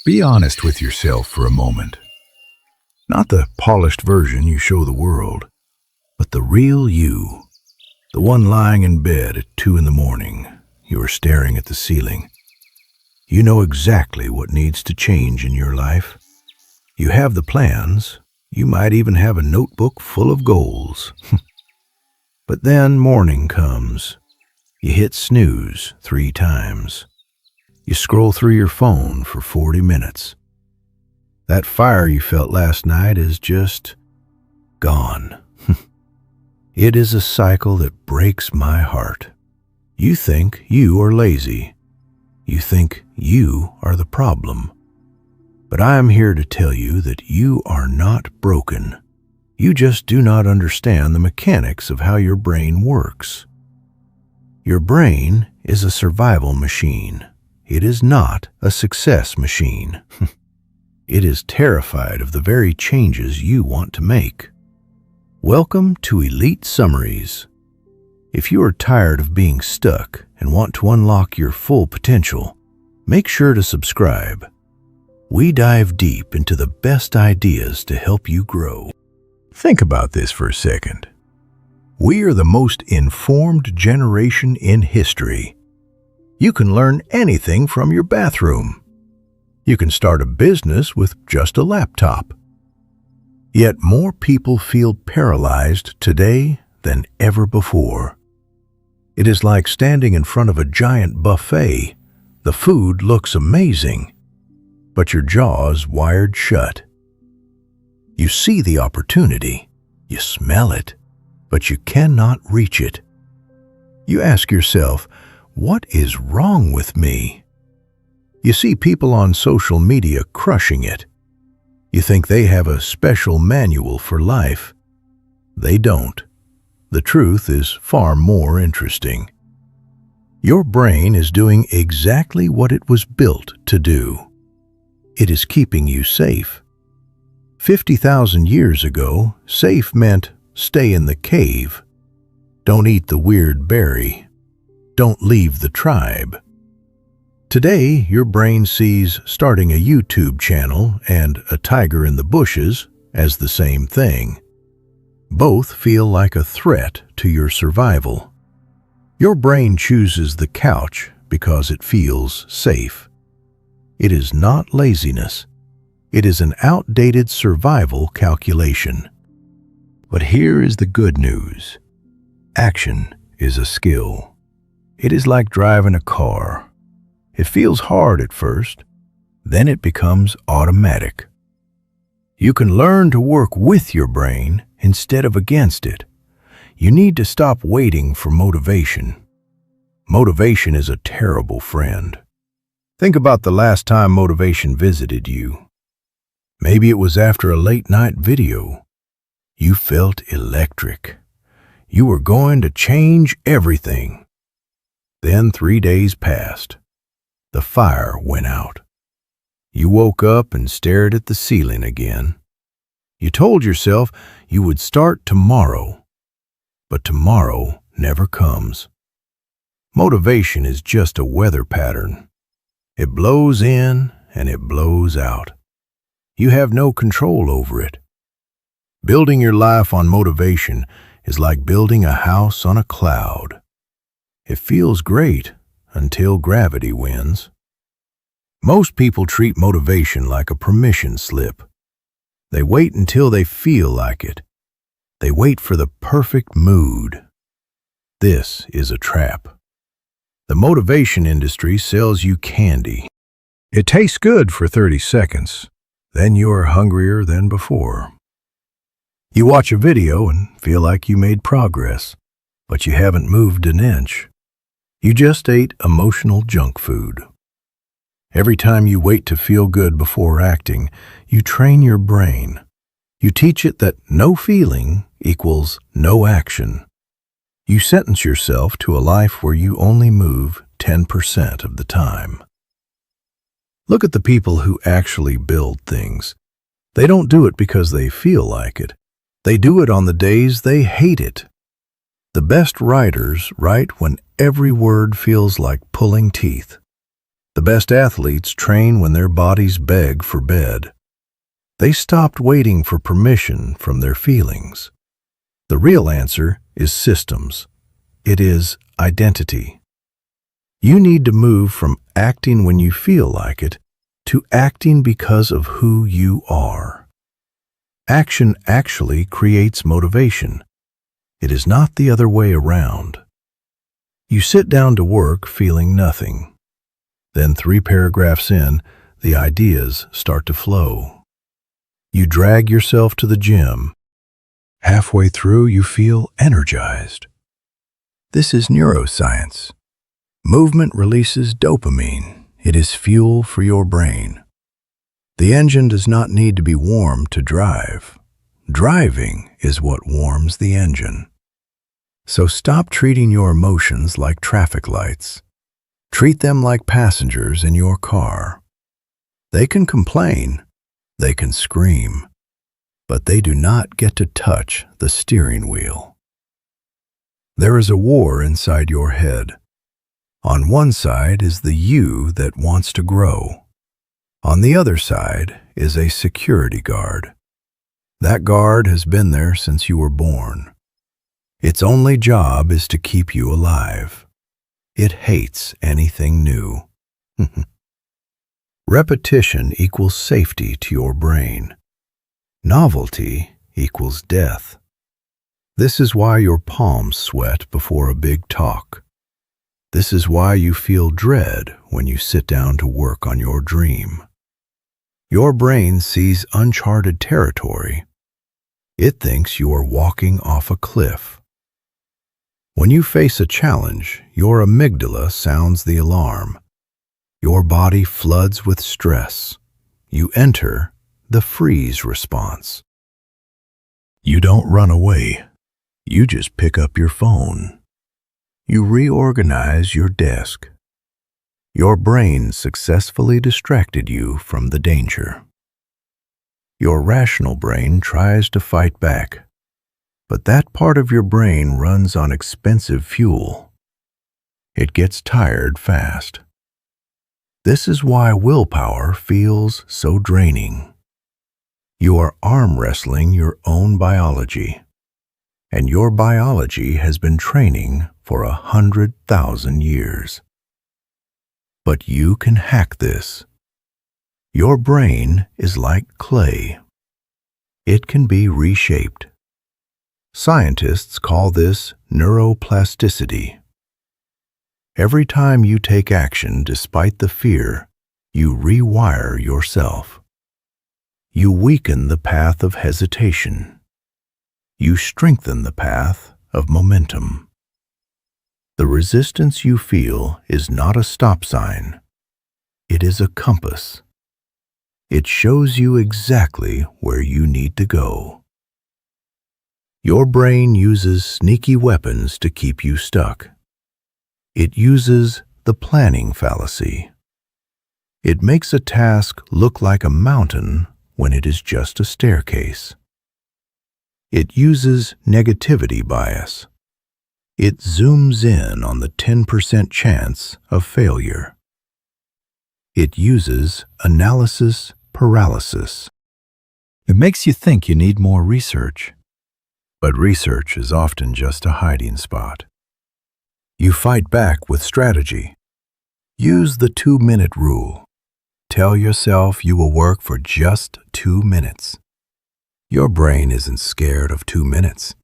Be honest with yourself for a moment. Not the polished version you show the world, but the real you. The one lying in bed at 2 in the morning. You are staring at the ceiling. You know exactly what needs to change in your life. You have the plans. You might even have a notebook full of goals. But then morning comes. You hit snooze 3 times. You scroll through your phone for 40 minutes. That fire you felt last night is just gone. It is a cycle that breaks my heart. You think you are lazy. You think you are the problem. But I am here to tell you that you are not broken. You just do not understand the mechanics of how your brain works. Your brain is a survival machine. It is not a success machine. It is terrified of the very changes you want to make. Welcome to Elite Summaries. If you are tired of being stuck and want to unlock your full potential, make sure to subscribe. We dive deep into the best ideas to help you grow. Think about this for a second. We are the most informed generation in history. You can learn anything from your bathroom. You can start a business with just a laptop. Yet more people feel paralyzed today than ever before. It is like standing in front of a giant buffet. The food looks amazing, but your jaw is wired shut. You see the opportunity, you smell it, but you cannot reach it. You ask yourself, what is wrong with me? You see people on social media crushing it. You think they have a special manual for life. They don't. The truth is far more interesting. Your brain is doing exactly what it was built to do. It is keeping you safe. 50,000 years ago, safe meant stay in the cave. Don't eat the weird berry. Don't leave the tribe. Today, your brain sees starting a YouTube channel and a tiger in the bushes as the same thing. Both feel like a threat to your survival. Your brain chooses the couch because it feels safe. It is not laziness. It is an outdated survival calculation. But here is the good news. Action is a skill. It is like driving a car. It feels hard at first, then it becomes automatic. You can learn to work with your brain instead of against it. You need to stop waiting for motivation. Motivation is a terrible friend. Think about the last time motivation visited you. Maybe it was after a late-night video. You felt electric. You were going to change everything. Then 3 days passed. The fire went out. You woke up and stared at the ceiling again. You told yourself you would start tomorrow, but tomorrow never comes. Motivation is just a weather pattern. It blows in and it blows out. You have no control over it. Building your life on motivation is like building a house on a cloud. It feels great until gravity wins. Most people treat motivation like a permission slip. They wait until they feel like it. They wait for the perfect mood. This is a trap. The motivation industry sells you candy. It tastes good for 30 seconds. Then you are hungrier than before. You watch a video and feel like you made progress, but you haven't moved an inch. You just ate emotional junk food. Every time you wait to feel good before acting, you train your brain. You teach it that no feeling equals no action. You sentence yourself to a life where you only move 10% of the time. Look at the people who actually build things. They don't do it because they feel like it. They do it on the days they hate it. The best writers write when every word feels like pulling teeth. The best athletes train when their bodies beg for bed. They stopped waiting for permission from their feelings. The real answer is systems. It is identity. You need to move from acting when you feel like it to acting because of who you are. Action actually creates motivation. It is not the other way around. You sit down to work feeling nothing. Then 3 paragraphs in, the ideas start to flow. You drag yourself to the gym. Halfway through, you feel energized. This is neuroscience. Movement releases dopamine. It is fuel for your brain. The engine does not need to be warm to drive. Driving is what warms the engine. So stop treating your emotions like traffic lights. Treat them like passengers in your car. They can complain, they can scream, but they do not get to touch the steering wheel. There is a war inside your head. On one side is the you that wants to grow. On the other side is a security guard. That guard has been there since you were born. Its only job is to keep you alive. It hates anything new. Repetition equals safety to your brain. Novelty equals death. This is why your palms sweat before a big talk. This is why you feel dread when you sit down to work on your dream. Your brain sees uncharted territory. It thinks you are walking off a cliff. When you face a challenge, your amygdala sounds the alarm. Your body floods with stress. You enter the freeze response. You don't run away. You just pick up your phone. You reorganize your desk. Your brain successfully distracted you from the danger. Your rational brain tries to fight back, but that part of your brain runs on expensive fuel. It gets tired fast. This is why willpower feels so draining. You are arm wrestling your own biology, and your biology has been training for 100,000 years. But you can hack this. Your brain is like clay. It can be reshaped. Scientists call this neuroplasticity. Every time you take action despite the fear, you rewire yourself. You weaken the path of hesitation. You strengthen the path of momentum. The resistance you feel is not a stop sign. It is a compass. It shows you exactly where you need to go. Your brain uses sneaky weapons to keep you stuck. It uses the planning fallacy. It makes a task look like a mountain when it is just a staircase. It uses negativity bias. It zooms in on the 10% chance of failure. It uses analysis paralysis. It makes you think you need more research. But research is often just a hiding spot. You fight back with strategy. Use the 2-minute rule. Tell yourself you will work for just 2 minutes. Your brain isn't scared of 2 minutes.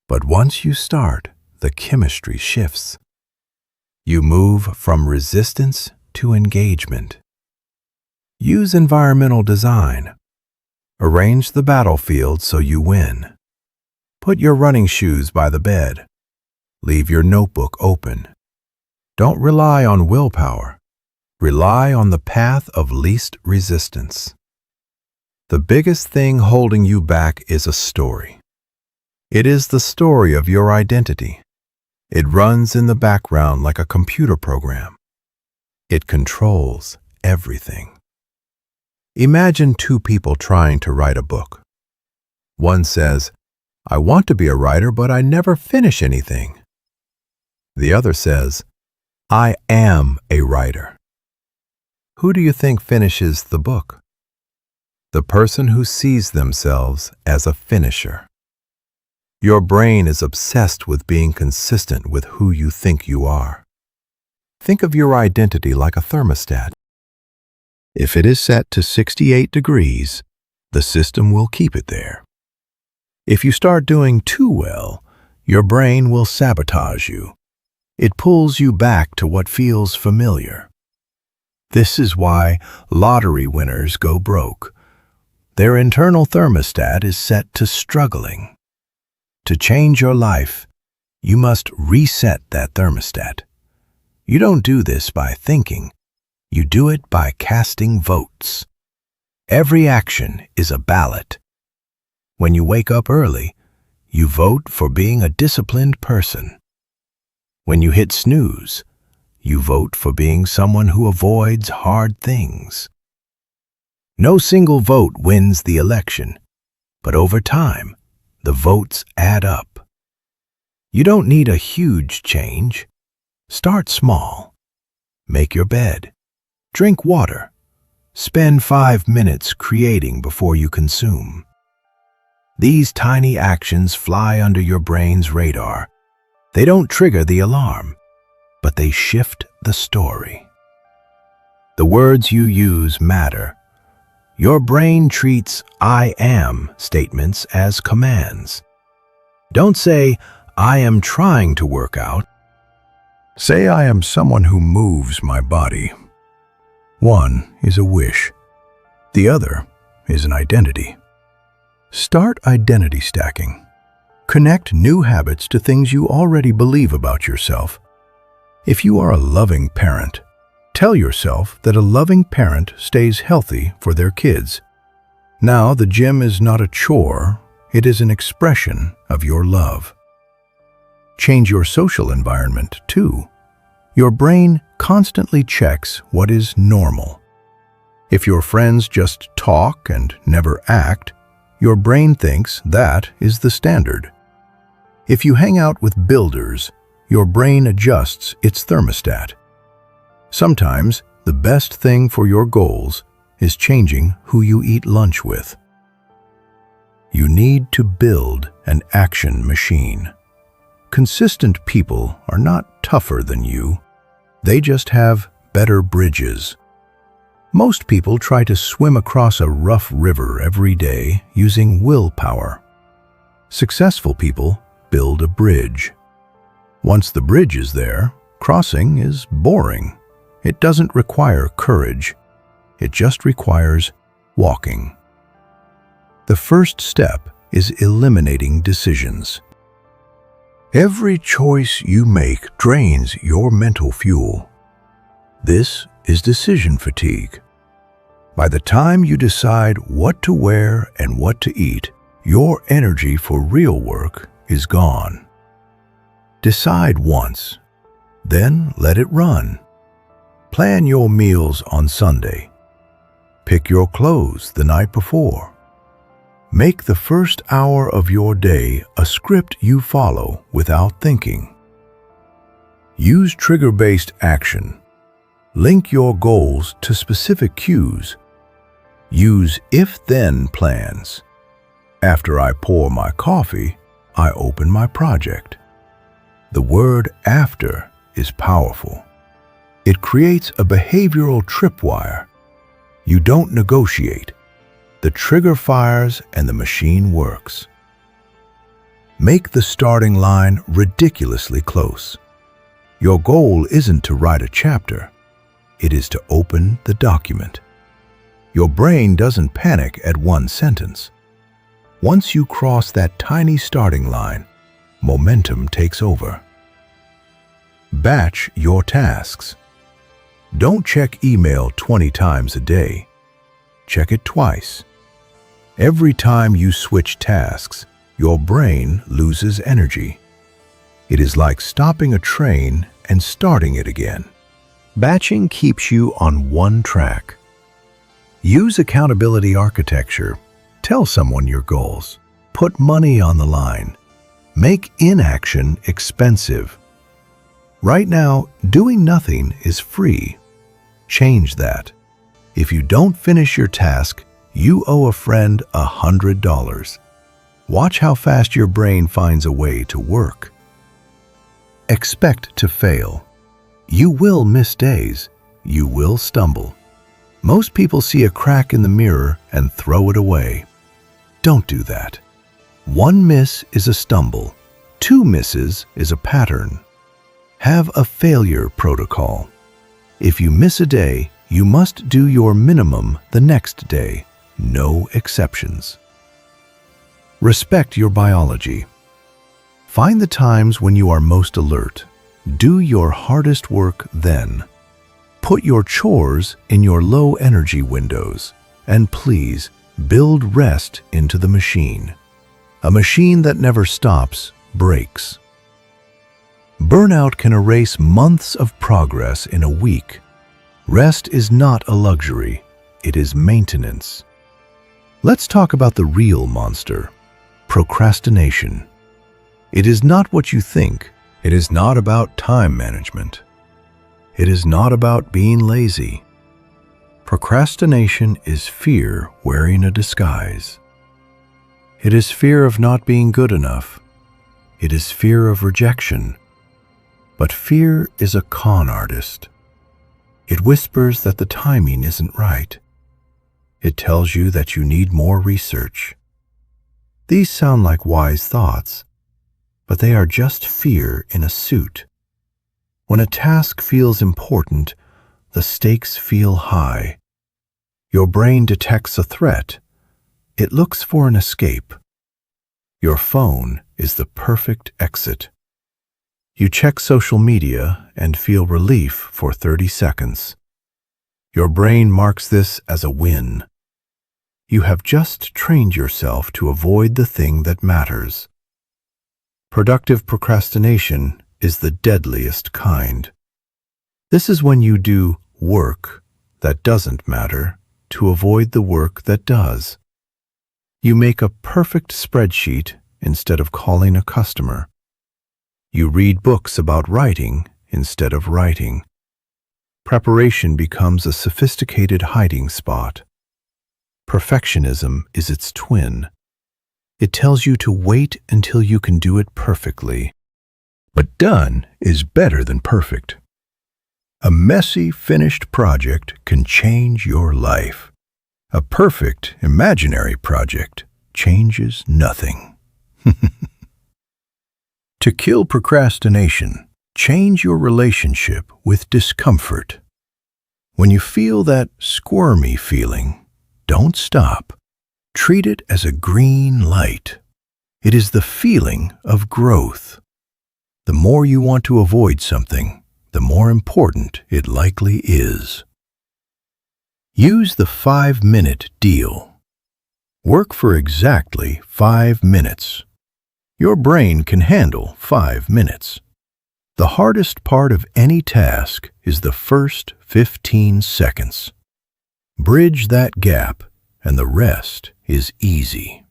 But once you start, the chemistry shifts. You move from resistance to engagement. Use environmental design. Arrange the battlefield so you win. Put your running shoes by the bed. Leave your notebook open. Don't rely on willpower. Rely on the path of least resistance. The biggest thing holding you back is a story. It is the story of your identity. It runs in the background like a computer program. It controls everything. Imagine 2 people trying to write a book. One says, "I want to be a writer, but I never finish anything." The other says, "I am a writer. Who do you think finishes the book? The person who sees themselves as a finisher. Your brain is obsessed with being consistent with who you think you are. Think of your identity like a thermostat. If it is set to 68 degrees, the system will keep it there. If you start doing too well, your brain will sabotage you. It pulls you back to what feels familiar. This is why lottery winners go broke. Their internal thermostat is set to struggling. To change your life, you must reset that thermostat. You don't do this by thinking. You do it by casting votes. Every action is a ballot. When you wake up early, you vote for being a disciplined person. When you hit snooze, you vote for being someone who avoids hard things. No single vote wins the election, but over time, the votes add up. You don't need a huge change. Start small. Make your bed. Drink water. Spend 5 minutes creating before you consume. These tiny actions fly under your brain's radar. They don't trigger the alarm, but they shift the story. The words you use matter. Your brain treats "I am" statements as commands. Don't say, "I am trying to work out." Say, "I am someone who moves my body." One is a wish. The other is an identity. Start identity stacking. Connect new habits to things you already believe about yourself. If you are a loving parent, tell yourself that a loving parent stays healthy for their kids. Now, the gym is not a chore, it is an expression of your love. Change your social environment, too. Your brain constantly checks what is normal. If your friends just talk and never act, your brain thinks that is the standard. If you hang out with builders, your brain adjusts its thermostat. Sometimes, the best thing for your goals is changing who you eat lunch with. You need to build an action machine. Consistent people are not tougher than you. They just have better bridges. Most people try to swim across a rough river every day using willpower. Successful people build a bridge. Once the bridge is there, crossing is boring. It doesn't require courage. It just requires walking. The first step is eliminating decisions. Every choice you make drains your mental fuel. This is decision fatigue. By the time you decide what to wear and what to eat, your energy for real work is gone. Decide once, then let it run. Plan your meals on Sunday. Pick your clothes the night before. Make the first hour of your day a script you follow without thinking. Use trigger-based action. Link your goals to specific cues. Use if-then plans. After I pour my coffee, I open my project. The word "after" is powerful. It creates a behavioral tripwire. You don't negotiate. The trigger fires and the machine works. Make the starting line ridiculously close. Your goal isn't to write a chapter. It is to open the document. Your brain doesn't panic at one sentence. Once you cross that tiny starting line, momentum takes over. Batch your tasks. Don't check email 20 times a day. Check it twice. Every time you switch tasks, your brain loses energy. It is like stopping a train and starting it again. Batching keeps you on one track. Use accountability architecture. Tell someone your goals. Put money on the line. Make inaction expensive. Right now, doing nothing is free. Change that. If you don't finish your task, you owe a friend $100. Watch how fast your brain finds a way to work. Expect to fail. You will miss days. You will stumble. Most people see a crack in the mirror and throw it away. Don't do that. One miss is a stumble. 2 misses is a pattern. Have a failure protocol. If you miss a day, you must do your minimum the next day. No exceptions. Respect your biology. Find the times when you are most alert. Do your hardest work then. Put your chores in your low-energy windows. And please, build rest into the machine. A machine that never stops breaks. Burnout can erase months of progress in a week. Rest is not a luxury. It is maintenance. Let's talk about the real monster, procrastination. It is not what you think. It is not about time management. It is not about being lazy. Procrastination is fear wearing a disguise. It is fear of not being good enough. It is fear of rejection. But fear is a con artist. It whispers that the timing isn't right. It tells you that you need more research. These sound like wise thoughts, but they are just fear in a suit. When a task feels important, the stakes feel high. Your brain detects a threat. It looks for an escape. Your phone is the perfect exit. You check social media and feel relief for 30 seconds. Your brain marks this as a win. You have just trained yourself to avoid the thing that matters. Productive procrastination is the deadliest kind. This is when you do work that doesn't matter to avoid the work that does. You make a perfect spreadsheet instead of calling a customer. You read books about writing instead of writing. Preparation becomes a sophisticated hiding spot. Perfectionism is its twin. It tells you to wait until you can do it perfectly. But done is better than perfect. A messy, finished project can change your life. A perfect, imaginary project changes nothing. To kill procrastination, change your relationship with discomfort. When you feel that squirmy feeling, don't stop. Treat it as a green light. It is the feeling of growth. The more you want to avoid something, the more important it likely is. Use the 5-minute deal. Work for exactly 5 minutes. Your brain can handle 5 minutes. The hardest part of any task is the first 15 seconds. Bridge that gap, and the rest is easy.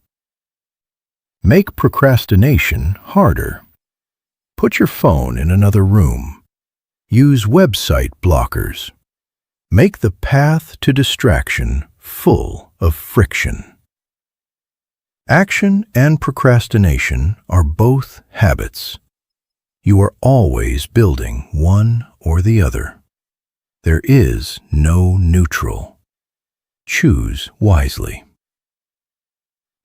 Make procrastination harder. Put your phone in another room. Use website blockers. Make the path to distraction full of friction. Action and procrastination are both habits. You are always building one or the other. There is no neutral. Choose wisely.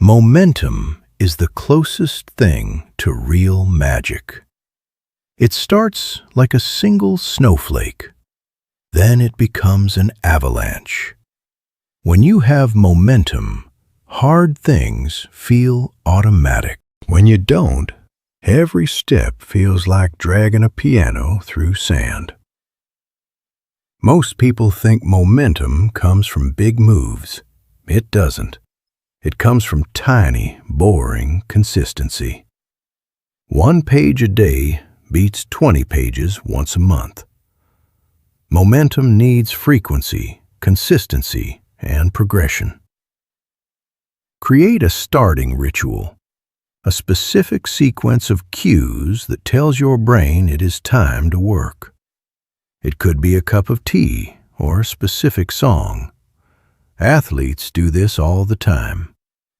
Momentum is the closest thing to real magic. It starts like a single snowflake. Then it becomes an avalanche. When you have momentum, hard things feel automatic. When you don't, every step feels like dragging a piano through sand. Most people think momentum comes from big moves. It doesn't. It comes from tiny, boring consistency. 1 page a day beats 20 pages once a month. Momentum needs frequency, consistency, and progression. Create a starting ritual, a specific sequence of cues that tells your brain it is time to work. It could be a cup of tea or a specific song, Athletes do this all the time.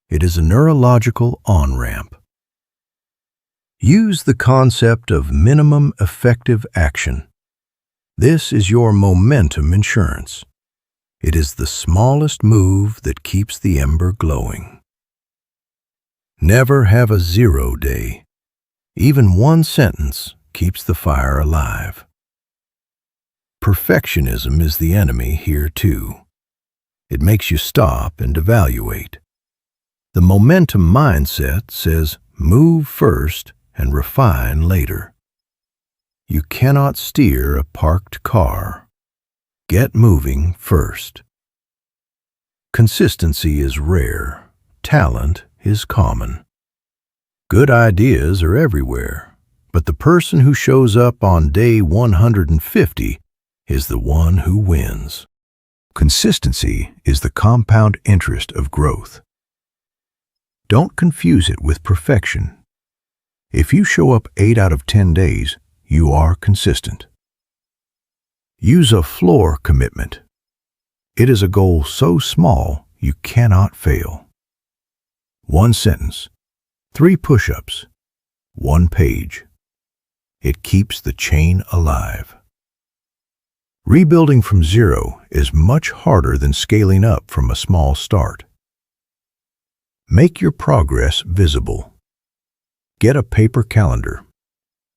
It is a neurological on-ramp. Use the concept of minimum effective action. This is your momentum insurance. It is the smallest move that keeps the ember glowing. Never have a 0 day. Even one sentence keeps the fire alive. Perfectionism is the enemy here too. It makes you stop and evaluate. The momentum mindset says move first and refine later. You cannot steer a parked car. Get moving first. Consistency is rare. Talent is common. Good ideas are everywhere, but the person who shows up on day 150 is the one who wins. Consistency is the compound interest of growth. Don't confuse it with perfection. If you show up 8 out of 10 days, you are consistent. Use a floor commitment. It is a goal so small you cannot fail. 1 sentence, 3 push-ups, 1 page. It keeps the chain alive. Rebuilding from 0 is much harder than scaling up from a small start. Make your progress visible. Get a paper calendar.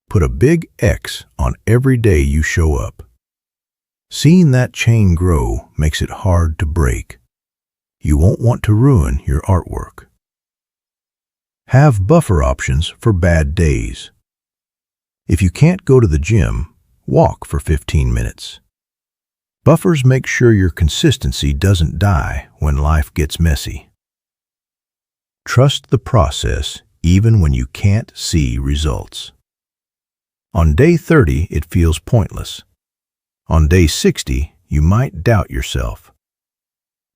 Put a big X on every day you show up. Seeing that chain grow makes it hard to break. You won't want to ruin your artwork. Have buffer options for bad days. If you can't go to the gym, walk for 15 minutes. Buffers make sure your consistency doesn't die when life gets messy. Trust the process even when you can't see results. On day 30, it feels pointless. On day 60, you might doubt yourself.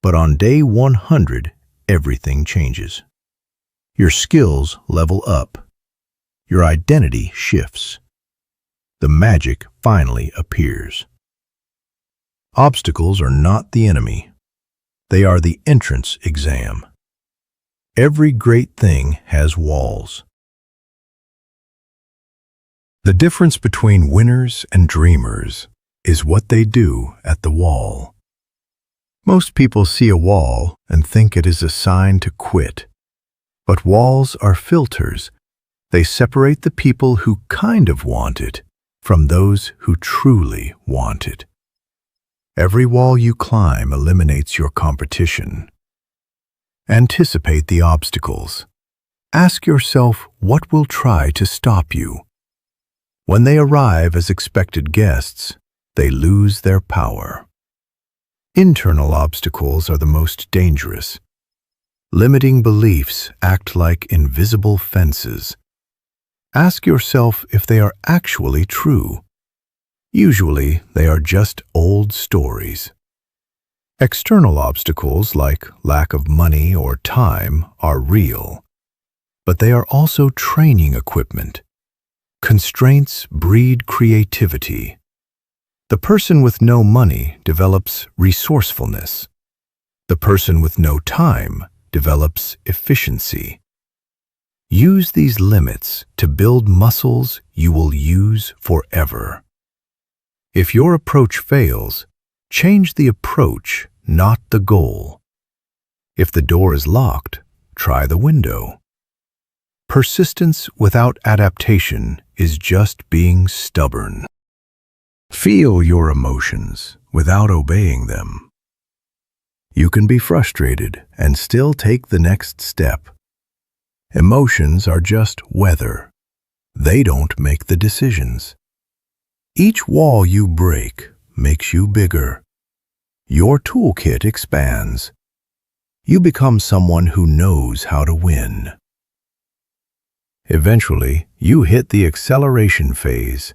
But on day 100, everything changes. Your skills level up. Your identity shifts. The magic finally appears. Obstacles are not the enemy. They are the entrance exam. Every great thing has walls. The difference between winners and dreamers is what they do at the wall. Most people see a wall and think it is a sign to quit. But walls are filters. They separate the people who kind of want it from those who truly want it. Every wall you climb eliminates your competition. Anticipate the obstacles. Ask yourself what will try to stop you. When they arrive as expected guests, they lose their power. Internal obstacles are the most dangerous. Limiting beliefs act like invisible fences. Ask yourself if they are actually true. Usually, they are just old stories. External obstacles like lack of money or time are real, but they are also training equipment. Constraints breed creativity. The person with no money develops resourcefulness. The person with no time develops efficiency. Use these limits to build muscles you will use forever. If your approach fails, change the approach, not the goal. If the door is locked, try the window. Persistence without adaptation is just being stubborn. Feel your emotions without obeying them. You can be frustrated and still take the next step. Emotions are just weather. They don't make the decisions. Each wall you break makes you bigger. Your toolkit expands. You become someone who knows how to win. Eventually, you hit the acceleration phase.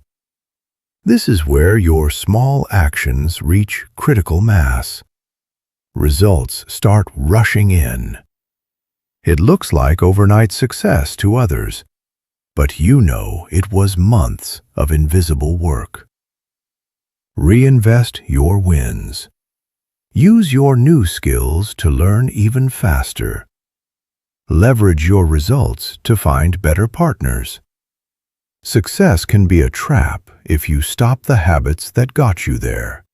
This is where your small actions reach critical mass. Results start rushing in. It looks like overnight success to others, but you know it was months of invisible work. Reinvest your wins. Use your new skills to learn even faster. Leverage your results to find better partners. Success can be a trap if you stop the habits that got you there.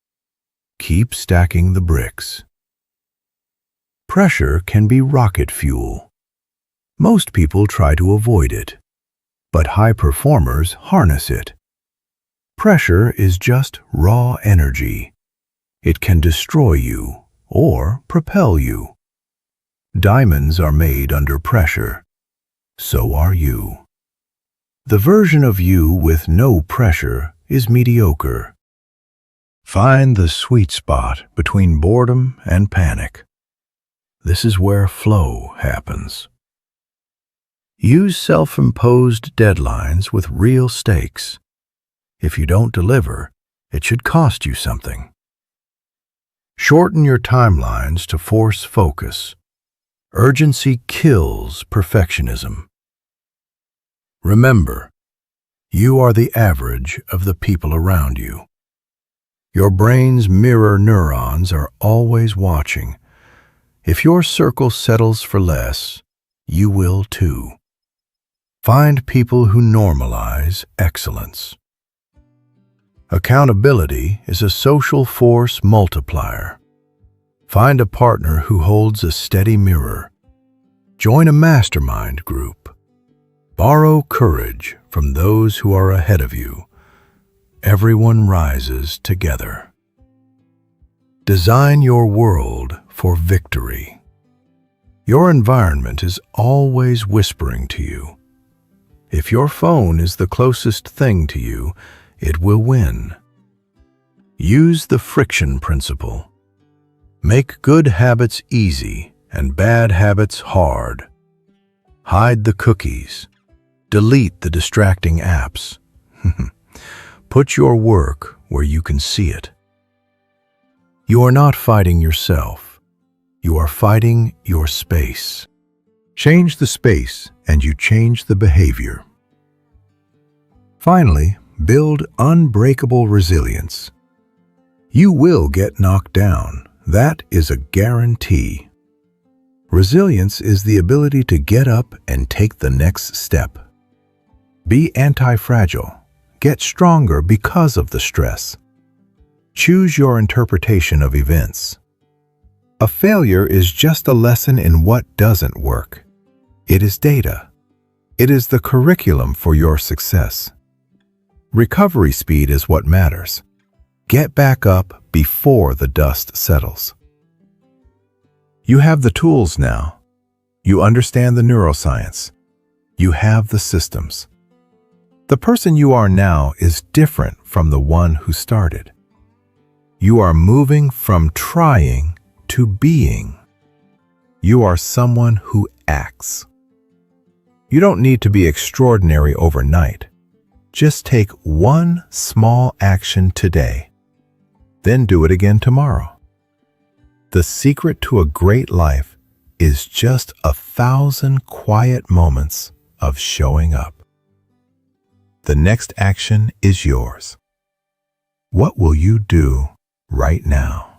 Keep stacking the bricks. Pressure can be rocket fuel. Most people try to avoid it, but high performers harness it. Pressure is just raw energy. It can destroy you or propel you. Diamonds are made under pressure. So are you. The version of you with no pressure is mediocre. Find the sweet spot between boredom and panic. This is where flow happens. Use self-imposed deadlines with real stakes. If you don't deliver, it should cost you something. Shorten your timelines to force focus. Urgency kills perfectionism. Remember, you are the average of the people around you. Your brain's mirror neurons are always watching. If your circle settles for less, you will too. Find people who normalize excellence. Accountability is a social force multiplier. Find a partner who holds a steady mirror. Join a mastermind group. Borrow courage from those who are ahead of you. Everyone rises together. Design your world for victory. Your environment is always whispering to you. If your phone is the closest thing to you, it will win. Use the friction principle. Make good habits easy and bad habits hard. Hide the cookies. Delete the distracting apps. Put your work where you can see it. You are not fighting yourself. You are fighting your space. Change the space and you change the behavior. Finally, build unbreakable resilience. You will get knocked down. That is a guarantee. Resilience is the ability to get up and take the next step. Be anti-fragile. Get stronger because of the stress. Choose your interpretation of events. A failure is just a lesson in what doesn't work. It is data. It is the curriculum for your success. Recovery speed is what matters. Get back up before the dust settles. You have the tools now. You understand the neuroscience. You have the systems. The person you are now is different from the one who started. You are moving from trying to being. You are someone who acts. You don't need to be extraordinary overnight. Just take one small action today. Then do it again tomorrow. The secret to a great life is just 1,000 quiet moments of showing up. The next action is yours. What will you do right now?